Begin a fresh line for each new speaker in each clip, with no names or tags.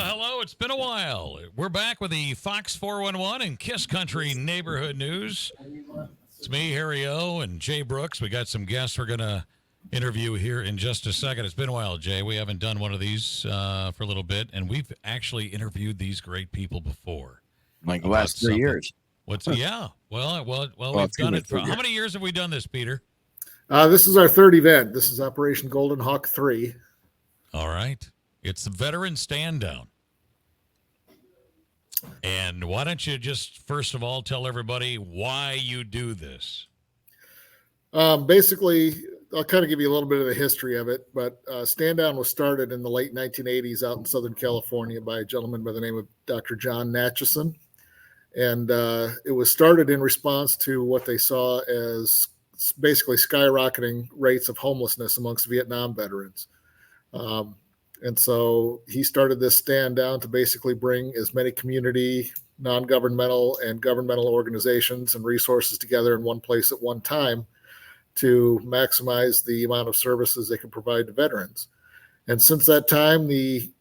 hello. It's been a while. We're back with the Fox 411 and Kiss Country Neighborhood News. It's me, Harry O, and Jay Brooks. We got some guests we're going to interview here in just a second. It's been a while, Jay. We haven't done one of these for a little bit, and we've actually interviewed these great people before.
Like the last 3 years.
Yeah. Well, we've done it for how many years have we done this, Peter?
This is our third event. This is Operation Golden Hawk 3.
All right. It's the Veteran Stand Down. And why don't you just, first of all, tell everybody why you do this?
Basically, I'll kind of give you a little bit of the history of it, but Stand Down was started in the late 1980s out in Southern California by a gentleman by the name of Dr. John Natchison. And it was started in response to what they saw as basically skyrocketing rates of homelessness amongst Vietnam veterans. And so he started this stand down to basically bring as many community, non-governmental, and governmental organizations and resources together in one place at one time to maximize the amount of services they can provide to veterans. And since that time, the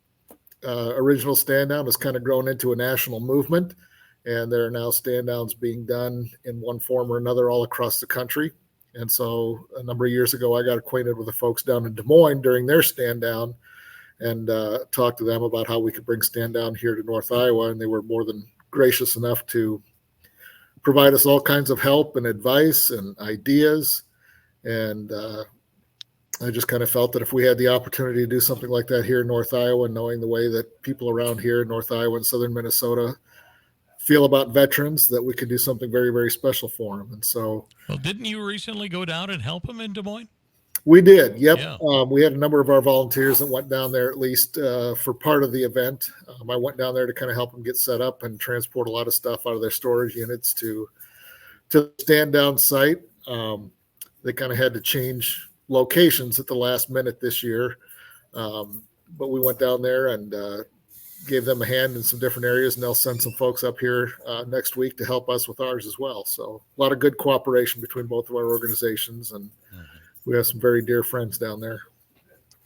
original stand down has kind of grown into a national movement, and there are now stand downs being done in one form or another all across the country. And so a number of years ago, I got acquainted with the folks down in Des Moines during their stand down and talked to them about how we could bring stand down here to North Iowa. And they were more than gracious enough to provide us all kinds of help and advice and ideas. And I just kind of felt that if we had the opportunity to do something like that here in North Iowa, knowing the way that people around here in North Iowa and Southern Minnesota feel about veterans, that we could do something very, very special for them. And so,
well, didn't you recently go down and help them in Des Moines?
We did. Yep.
Yeah.
We had a number of our volunteers that went down there at least for part of the event. I went down there to kind of help them get set up and transport a lot of stuff out of their storage units to the stand down site. They kind of had to change locations at the last minute this year. But we went down there and gave them a hand in some different areas, and they'll send some folks up here next week to help us with ours as well. So a lot of good cooperation between both of our organizations, and we have some very dear friends down there.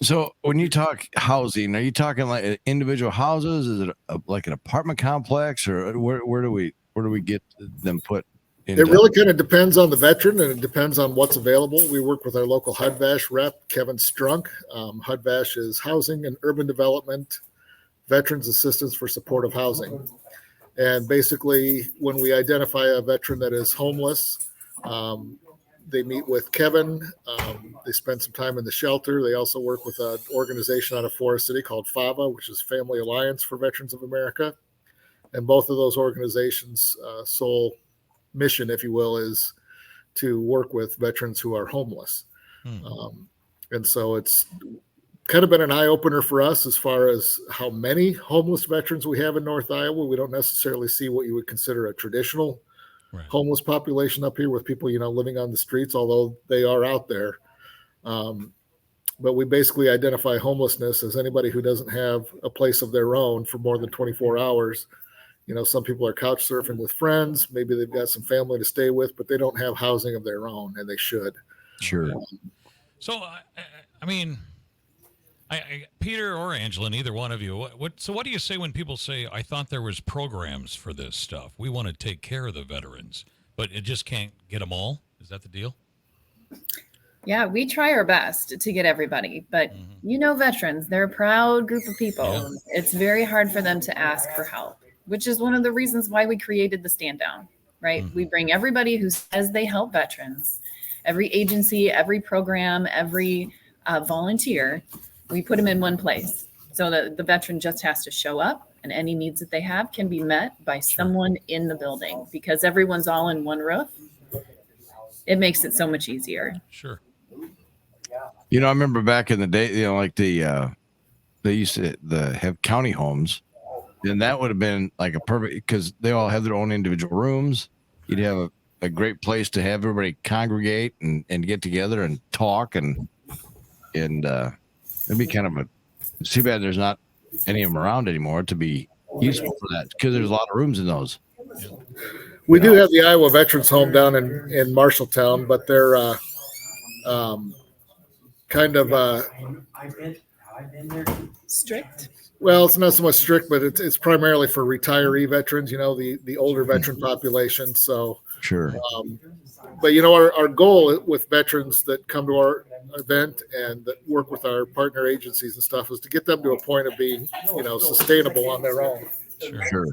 So when you talk housing, are you talking like individual houses? Is it like an apartment complex, or where do we get them put?
It really kind of depends on the veteran, and it depends on what's available. We work with our local HUD-VASH rep, Kevin Strunk. HUD-VASH is Housing and Urban Development Veterans Assistance for Supportive Housing. And basically, when we identify a veteran that is homeless, they meet with Kevin. They spend some time in the shelter. They also work with an organization out of Forest City called FAVA, which is Family Alliance for Veterans of America. And both of those organizations' sole mission, if you will, is to work with veterans who are homeless. And so it's kind of been an eye-opener for us as far as how many homeless veterans we have in North Iowa. We don't necessarily see what you would consider a traditional homeless population up here with people, living on the streets, although they are out there. But we basically identify homelessness as anybody who doesn't have a place of their own for more than 24 hours. Some people are couch surfing with friends. Maybe they've got some family to stay with, but they don't have housing of their own, and they should.
Sure.
So, I mean, Peter or Angela, neither one of you. What do you say when people say, "I thought there was programs for this stuff. We want to take care of the veterans, but it just can't get them all"? Is that the deal?
Yeah, we try our best to get everybody, but veterans, they're a proud group of people.
Yeah.
It's very hard for them to ask for help, which is one of the reasons why we created the Stand Down, right? We bring everybody who says they help veterans, every agency, every program, every volunteer. We put them in one place so that the veteran just has to show up, and any needs that they have can be met by someone in the building, because everyone's all in one roof. It makes it so much easier.
Sure.
I remember back in the day, they used to have county homes, and that would have been like a perfect, because they all have their own individual rooms. You'd have a great place to have everybody congregate and get together and talk, and it'd be kind of it's too bad there's not any of them around anymore to be useful for that, because there's a lot of rooms in those.
We do have the Iowa Veterans Home down in Marshalltown, but they're kind of
Strict.
Well, it's not so much strict, but it's primarily for retiree veterans, the older veteran population. So,
Sure.
But our goal with veterans that come to our event and that work with our partner agencies and stuff is to get them to a point of being, sustainable on their own.
Sure.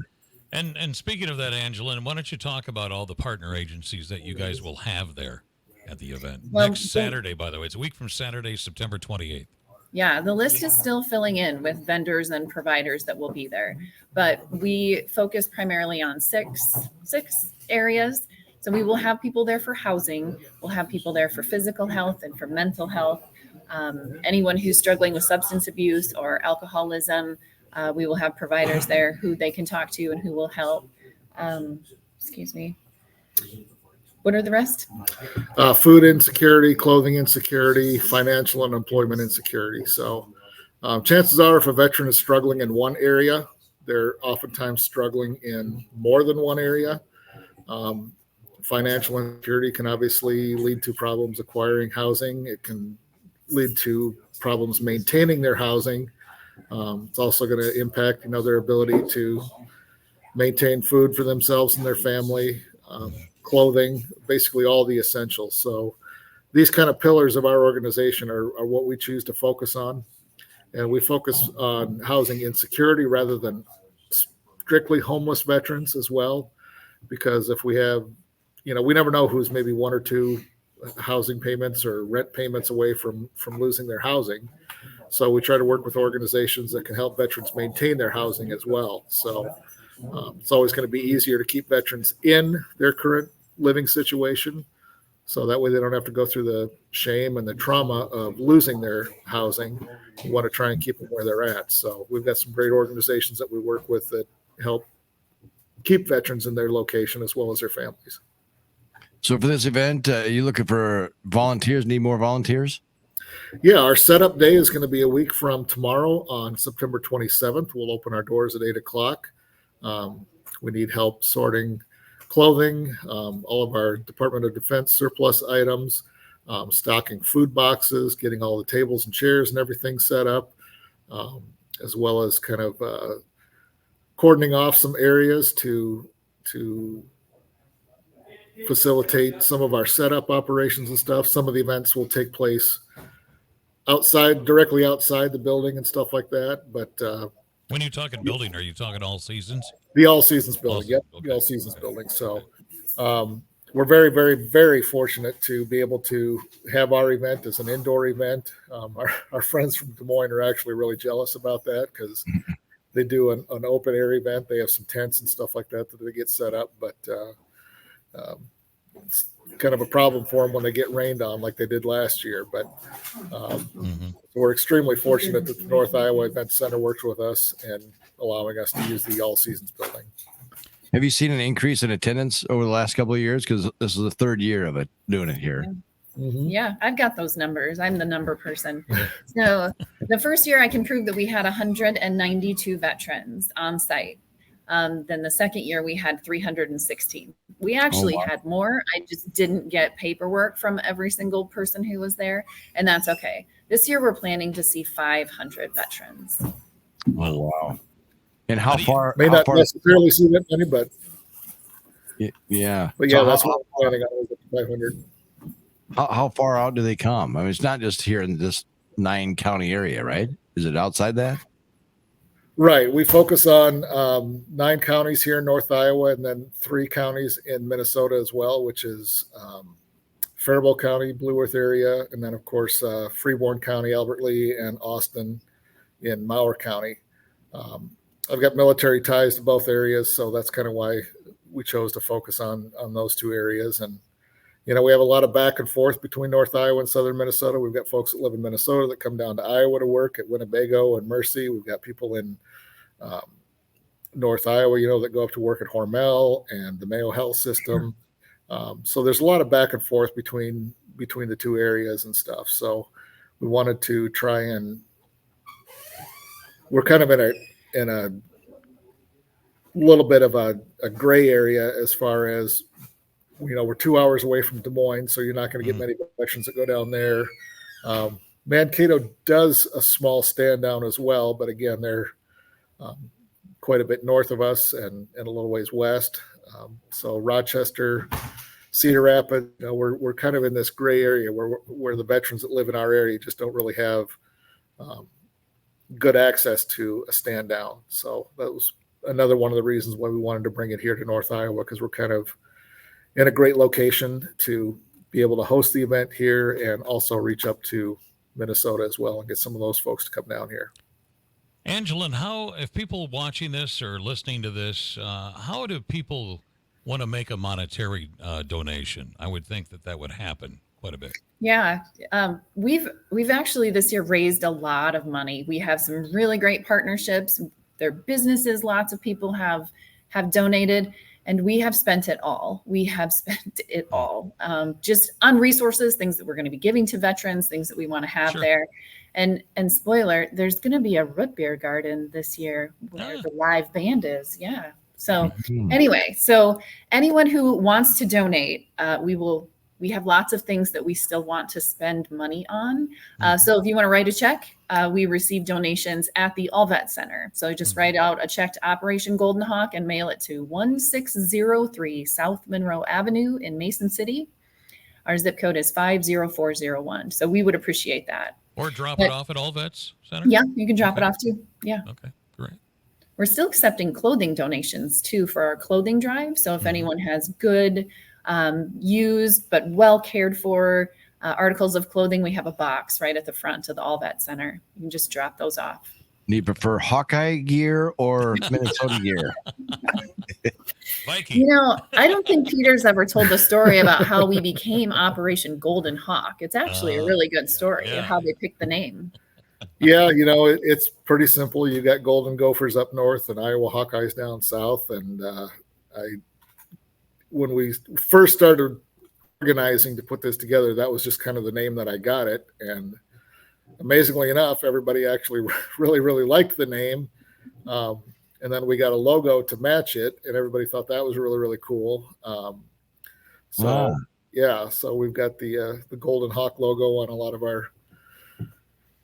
And speaking of that, Angela, why don't you talk about all the partner agencies that you guys will have there at the event next Saturday? By the way, it's a week from Saturday, September 28th.
Yeah, the list is still filling in with vendors and providers that will be there, but we focus primarily on six areas. So we will have people there for housing. We'll have people there for physical health and for mental health. Anyone who's struggling with substance abuse or alcoholism, we will have providers there who they can talk to and who will help. Excuse me. What are the rest?
Food insecurity, clothing insecurity, financial and employment insecurity. So chances are if a veteran is struggling in one area, they're oftentimes struggling in more than one area. Financial insecurity can obviously lead to problems acquiring housing. It can lead to problems maintaining their housing. It's also going to impact, their ability to maintain food for themselves and their family, clothing, basically all the essentials. So these kind of pillars of our organization are what we choose to focus on. And we focus on housing insecurity rather than strictly homeless veterans as well. Because if we have, we never know who's maybe one or two housing payments or rent payments away from losing their housing. So we try to work with organizations that can help veterans maintain their housing as well. So it's always going to be easier to keep veterans in their current living situation. So that way they don't have to go through the shame and the trauma of losing their housing. We want to try and keep them where they're at. So we've got some great organizations that we work with that help keep veterans in their location as well as their families.
So for this event, are you looking for volunteers? Need more volunteers?
Yeah, our setup day is going to be a week from tomorrow on September 27th. We'll open our doors at 8:00. We need help sorting clothing, all of our Department of Defense surplus items, stocking food boxes, getting all the tables and chairs and everything set up, as well as kind of cordoning off some areas to facilitate some of our setup operations and stuff. Some of the events will take place directly outside the building and stuff like that. But
when you're talking building, are you talking all seasons?
The all seasons building. Yep. Okay. The all seasons building. So we're very, very, very fortunate to be able to have our event as an indoor event. Our friends from Des Moines are actually really jealous about that because they do an open air event. They have some tents and stuff like that they get set up, but it's kind of a problem for them when they get rained on like they did last year. But we're extremely fortunate that the North Iowa Event Center works with us and allowing us to use the all seasons building.
Have you seen an increase in attendance over the last couple of years? Because this is the third year of it doing it here.
Yeah, I've got those numbers. I'm the number person. So the first year I can prove that we had 192 veterans on site. Then the second year we had 316. We actually had more. I just didn't get paperwork from every single person who was there, and that's okay. This year we're planning to see 500 veterans.
Oh, wow. And how far?
May not necessarily see that many, but
yeah.
But yeah, that's what we're planning on, 500.
How far out do they come? I mean, it's not just here in this 9-county area, right? Is it outside that?
Right. We focus on 9 counties here in North Iowa and then 3 counties in Minnesota as well, which is Faribault County, Blue Earth area, and then, of course, Freeborn County, Albert Lee, and Austin in Mower County. I've got military ties to both areas, so that's kind of why we chose to focus on those 2 areas. And, we have a lot of back and forth between North Iowa and Southern Minnesota. We've got folks that live in Minnesota that come down to Iowa to work at Winnebago and Mercy. We've got people in North Iowa, that go up to work at Hormel and the Mayo Health System. So there's a lot of back and forth between the 2 areas and stuff. So we wanted to try and we're kind of in a little bit of a gray area as far as, we're 2 hours away from Des Moines, so you're not going to get many veterans that go down there. Mankato does a small stand down as well, but again, they're quite a bit north of us and a little ways west. So Rochester, Cedar Rapids, we're kind of in this gray area where the veterans that live in our area just don't really have good access to a stand down. So that was another one of the reasons why we wanted to bring it here to North Iowa, because we're kind of in a great location to be able to host the event here and also reach up to Minnesota as well and get some of those folks to come down here.
Angeline, if people watching this or listening to this, how do people want to make a monetary donation? I would think that would happen quite a bit.
Yeah, we've actually this year raised a lot of money. We have some really great partnerships. Their businesses, lots of people have donated, and we have spent it all. We have spent it all just on resources, things that we're going to be giving to veterans, things that we want to have there. And spoiler, there's going to be a root beer garden this year where the live band is. Yeah. So anyway, so anyone who wants to donate, we have lots of things that we still want to spend money on. So if you want to write a check, we receive donations at the All Vet Center. So just write out a check to Operation Golden Hawk and mail it to 1603 South Monroe Avenue in Mason City. Our zip code is 50401. So we would appreciate that.
Or drop it off at All Vets Center?
Yeah, you can drop it off too. Yeah.
Okay, great.
We're still accepting clothing donations too for our clothing drive. So if anyone has good, used, but well cared for articles of clothing, we have a box right at the front of the All Vet Center. You can just drop those off.
Do you prefer Hawkeye gear or Minnesota gear?
Viking.
I don't think Peter's ever told the story about how we became Operation Golden Hawk. It's actually a really good story of how they picked the name.
Yeah, it's pretty simple. You got Golden Gophers up north and Iowa Hawkeyes down south. And when we first started organizing to put this together, that was just kind of the name that I got it. And amazingly enough, everybody actually really, really liked the name. And then we got a logo to match it, and everybody thought that was really, really cool. So we've got the Golden Hawk logo on a lot of our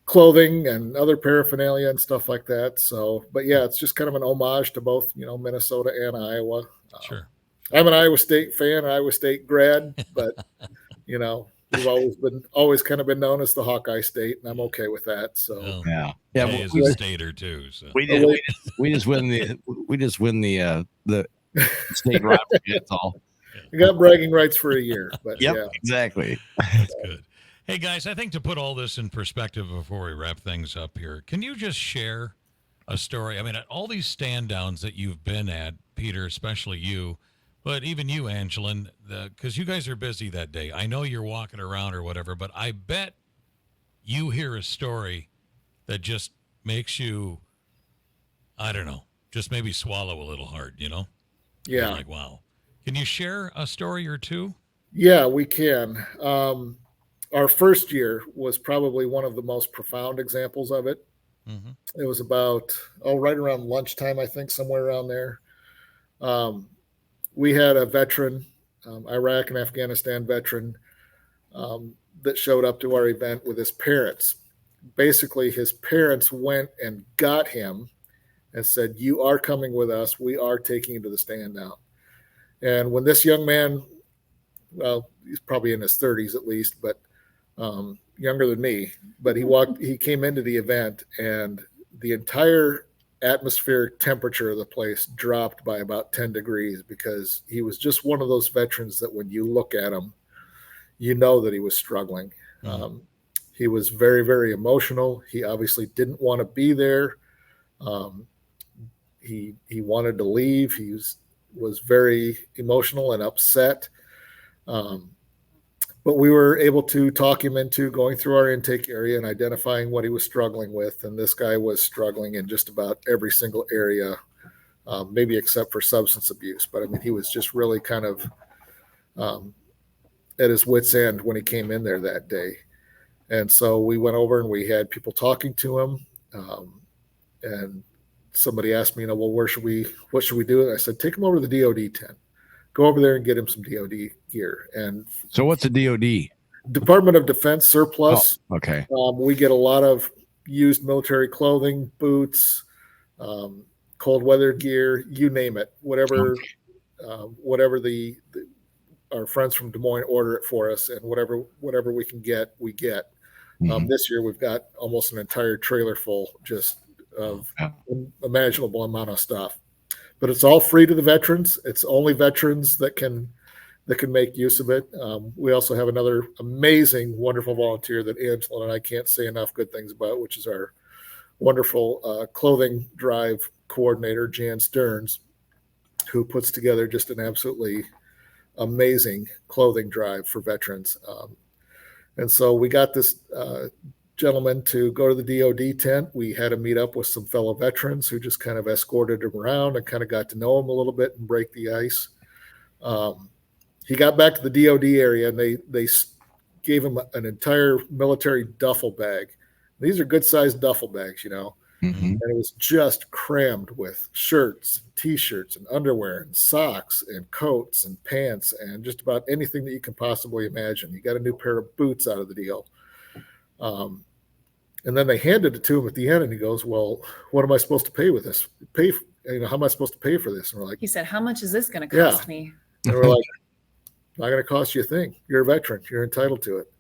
clothing and other paraphernalia and stuff like that. So, but yeah, it's just kind of an homage to both, Minnesota and Iowa.
Sure.
I'm an Iowa State fan, Iowa State grad, but we've always kind of been known as the Hawkeye State, and I'm okay with that. So
He's a stater too. So
we just win the state rivalry. That's all.
We got bragging rights for a year, but
exactly.
That's good. Hey guys, I think to put all this in perspective before we wrap things up here, can you just share a story? I mean, all these stand downs that you've been at, Peter, especially you. But even you, Angeline, because you guys are busy that day. I know you're walking around or whatever, but I bet you hear a story that just makes you, I don't know, just maybe swallow a little hard, Yeah. You're like, wow. Can you share a story or two?
Yeah, we can. Our first year was probably one of the most profound examples of it. It was about, right around lunchtime, I think, somewhere around there. We had a veteran, Iraq and Afghanistan veteran, that showed up to our event with his parents. Basically, his parents went and got him and said, "You are coming with us. We are taking you to the stand down." And when this young man, well, he's probably in his 30s at least, but younger than me, but he came into the event, and the entire atmospheric temperature of the place dropped by about 10 degrees because he was just one of those veterans that when you look at him, that he was struggling. He was very, very emotional. He obviously didn't want to be there. He wanted to leave. He was very emotional and upset. But we were able to talk him into going through our intake area and identifying what he was struggling with. And this guy was struggling in just about every single area, maybe except for substance abuse. But I mean, he was just really kind of at his wit's end when he came in there that day. And so we went over and we had people talking to him. And somebody asked me, well, what should we do? And I said, take him over to the DOD tent. Go over there and get him some DOD gear. And
so what's a DOD?
Department of Defense surplus.
Oh, okay.
We get a lot of used military clothing, boots, cold weather gear, you name it, whatever our friends from Des Moines order it for us, and whatever we can get, we get. This year we've got almost an entire trailer full just of imaginable amount of stuff, but it's all free to the veterans. It's only veterans that can make use of it. We also have another amazing, wonderful volunteer that Angela and I can't say enough good things about, which is our wonderful clothing drive coordinator, Jan Stearns, who puts together just an absolutely amazing clothing drive for veterans. And so we got this gentleman to go to the DOD tent. We had him meet up with some fellow veterans who just kind of escorted him around and kind of got to know him a little bit and break the ice. He got back to the DOD area, and they gave him an entire military duffel bag. These are good-sized duffel bags, you know. And it was just crammed with shirts, T-shirts, and underwear, and socks, and coats, and pants, and just about anything that you can possibly imagine. He got a new pair of boots out of the deal. And then they handed it to him at the end, and he goes, "Well, what am I supposed to pay with this? How am I supposed to pay for this?" And we're like,
He said, "How much is this going to cost me?"
And we're like, "Not going to cost you a thing. You're a veteran. You're entitled to it."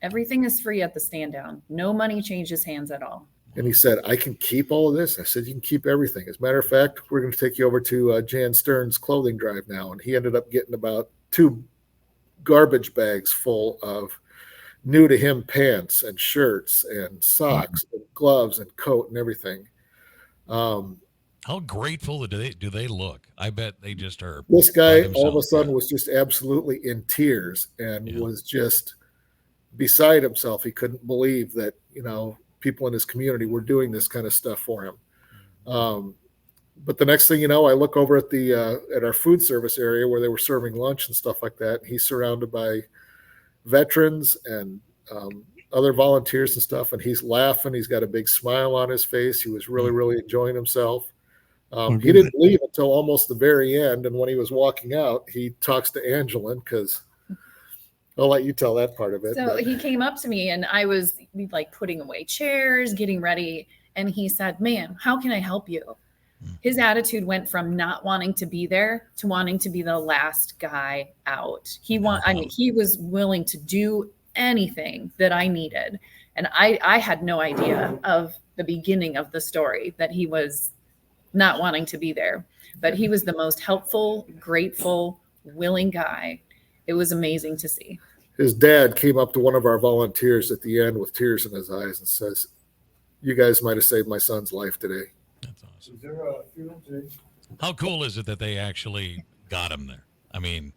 Everything is free at the stand down. No money changes hands at all.
And he said, "I can keep all of this." I said, "You can keep everything. As a matter of fact, we're going to take you over to Jan Stearns' clothing drive now." And he ended up getting about 2 garbage bags full of new to him pants and shirts and socks and gloves and coat and everything.
How grateful do they look? I bet they just are.
This guy
by
all of a
themselves.
sudden was just absolutely in tears and
Yeah.
was just beside himself. He couldn't believe that, people in his community were doing this kind of stuff for him. But the next thing you know, I look over at at our food service area where they were serving lunch and stuff like that. He's surrounded by veterans and other volunteers and stuff, and he's laughing. He's got a big smile on his face. He was really, really enjoying himself. He didn't leave until almost the very end, and when he was walking out, he talks to Angelin, because I'll let you tell that part of it.
So he came up to me, and I was like putting away chairs, getting ready. And he said, "Ma'am, how can I help you?" His attitude went from not wanting to be there to wanting to be the last guy out. He was willing to do anything that I needed. And I had no idea of the beginning of the story that he was not wanting to be there, but he was the most helpful, grateful, willing guy. It was amazing to see.
His dad came up to one of our volunteers at the end with tears in his eyes and says, "You guys might have saved my son's life today."
That's awesome. How cool is it that they actually got him there? I mean,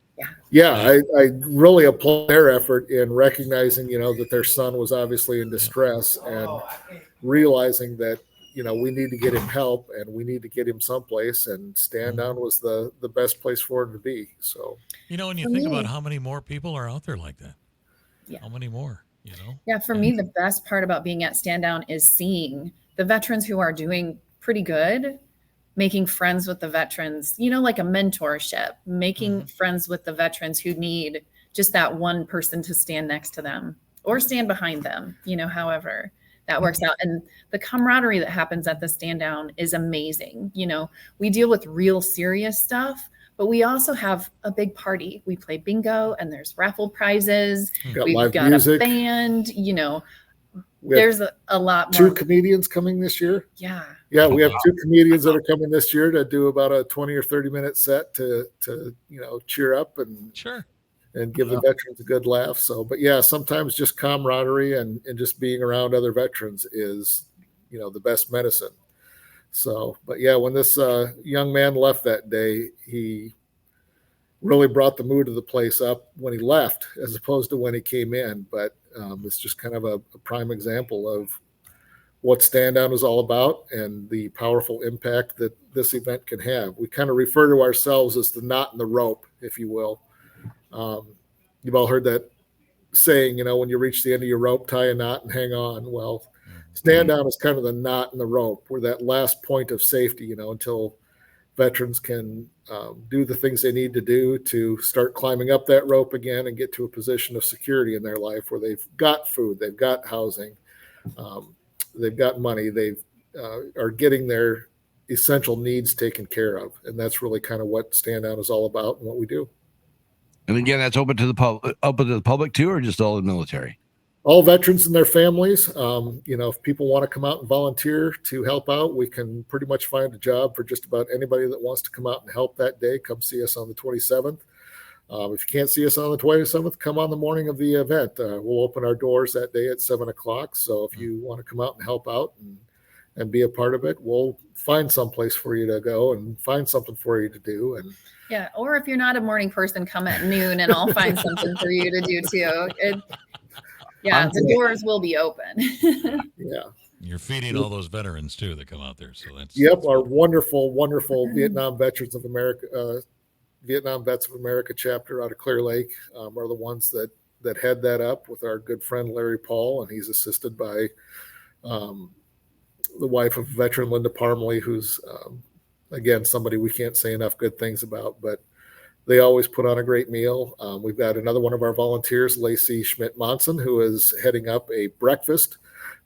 Yeah, I really applaud their effort in recognizing, that their son was obviously in distress and realizing that, we need to get him help and we need to get him someplace, and Stand Down was the best place for him to be. So,
when you think about how many more people are out there like that,
Yeah.
how many more,
Yeah, for me, the best part about being at Stand Down is seeing the veterans who are doing pretty good, making friends with the veterans, like a mentorship, making friends with the veterans who need just that one person to stand next to them or stand behind them, however that works out. And the camaraderie that happens at the Stand Down is amazing. We deal with real serious stuff, but we also have a big party. We play bingo and there's raffle prizes.
got
We've
live
got
music.
a band,
We have
there's a lot
2
more.
comedians coming this year.
Yeah.
Yeah, we have 2 comedians that are coming this year to do about a 20 or 30-minute set to cheer up and
Sure.
give the veterans a good laugh. So, but yeah, sometimes just camaraderie and just being around other veterans is, the best medicine. So, but yeah, when this young man left that day, he really brought the mood of the place up when he left as opposed to when he came in. But it's just kind of a prime example of what Stand Down is all about and the powerful impact that this event can have. We kind of refer to ourselves as the knot in the rope, if you will. You've all heard that saying, when you reach the end of your rope, tie a knot and hang on. Well, Stand Down is kind of the knot in the rope. We're that last point of safety, until veterans can do the things they need to do to start climbing up that rope again and get to a position of security in their life where they've got food, they've got housing, they've got money, they are getting their essential needs taken care of. And that's really kind of what Stand Down is all about and what we do.
And again, that's open to the public too, or just all the military?
All veterans and their families. If people want to come out and volunteer to help out, we can pretty much find a job for just about anybody that wants to come out and help that day. Come see us on the 27th. If you can't see us on the 27th, come on the morning of the event. We'll open our doors that day at 7:00. So if you want to come out and help out and be a part of it, we'll find some place for you to go and find something for you to do. And
Yeah. Or if you're not a morning person, come at noon and I'll find something for you to do too. The doors will be open.
yeah.
You're feeding all those veterans too that come out there. So that's
Our wonderful, wonderful Vietnam Veterans of America, Vietnam Vets of America chapter out of Clear Lake are the ones that head that up with our good friend Larry Paul, and he's assisted by the wife of veteran Linda Parmley, who's again somebody we can't say enough good things about, but they always put on a great meal. We've got another one of our volunteers, Lacey Schmidt-Monson, who is heading up a breakfast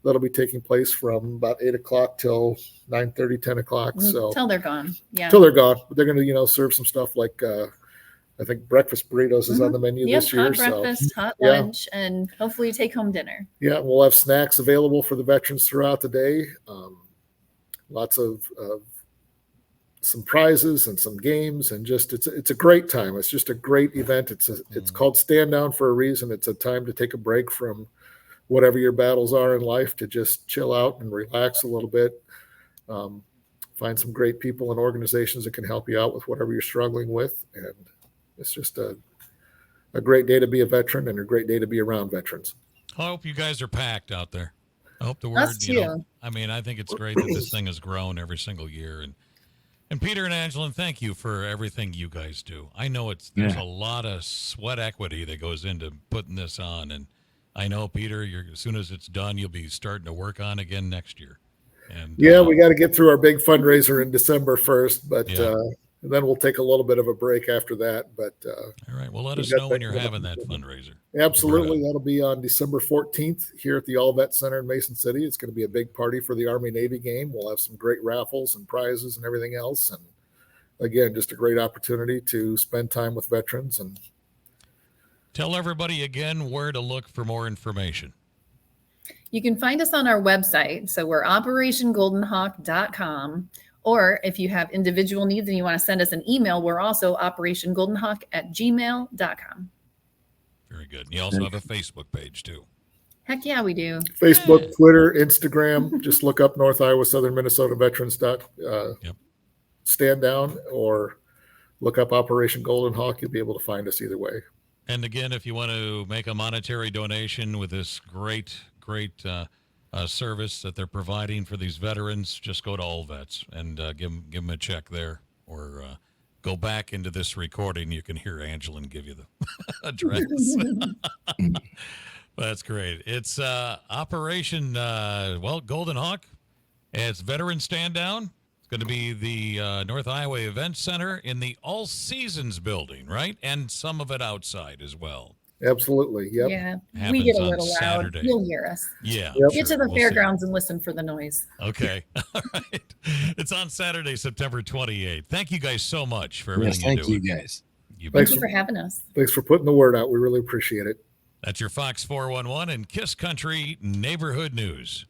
that'll be taking place from about 8:00 till 9:30, 10:00. So
Till they're gone. Yeah.
till they're gone, but they're going to serve some stuff like I think breakfast burritos is on the menu this year.
Hot breakfast, hot lunch, and hopefully take home dinner.
Yeah, we'll have snacks available for the veterans throughout the day. Lots of some prizes and some games, and just it's a great time. It's just a great event. It's called Stand Down for a reason. It's a time to take a break from whatever your battles are in life, to just chill out and relax a little bit. Find some great people and organizations that can help you out with whatever you're struggling with, and it's just a great day to be a veteran and a great day to be around veterans.
I hope you guys are packed out there. I hope the word,
Us too.
I think it's great that this thing has grown every single year. And Peter and Angeline, thank you for everything you guys do. I know there's a lot of sweat equity that goes into putting this on. And I know, Peter, as soon as it's done, you'll be starting to work on again next year. And
we got to get through our big fundraiser in December 1st, but then we'll take a little bit of a break after that. But
all right, well, let us know when you're having that fundraiser.
Absolutely, that'll be on December 14th here at the All Vet Center in Mason City. It's going to be a big party for the Army-Navy game. We'll have some great raffles and prizes and everything else. And again, just a great opportunity to spend time with veterans. And
tell everybody again where to look for more information.
You can find us on our website. So we're operationgoldenhawk.com. Or if you have individual needs and you want to send us an email, we're also operationgoldenhawk@gmail.com.
Very good. You also have a Facebook page too.
Heck yeah, we do.
Facebook, Twitter, Instagram. Just look up North Iowa Southern Minnesota Veterans Stand Down, or look up Operation Golden Hawk. You'll be able to find us either way.
And again, if you want to make a monetary donation with this great service that they're providing for these veterans, just go to All Vets and give them a check there, or go back into this recording. You can hear Angeline give you the address. That's great. It's Operation Golden Hawk. It's Veteran Stand Down. It's going to be the North Iowa Event Center in the All Seasons building, right? And some of it outside as well.
Absolutely. Yep.
Yeah.
Happens
We get a
on
little
Saturday.
loud. You'll hear us.
Yeah.
Yep.
Get to the fairgrounds and listen for the noise.
Okay. All right. It's on Saturday, September 28th. Thank you guys so much for everything
Yes,
you
thank
do.
you guys.
Thank you for having us.
Thanks for putting the word out. We really appreciate it.
That's your Fox 411 and Kiss Country Neighborhood News.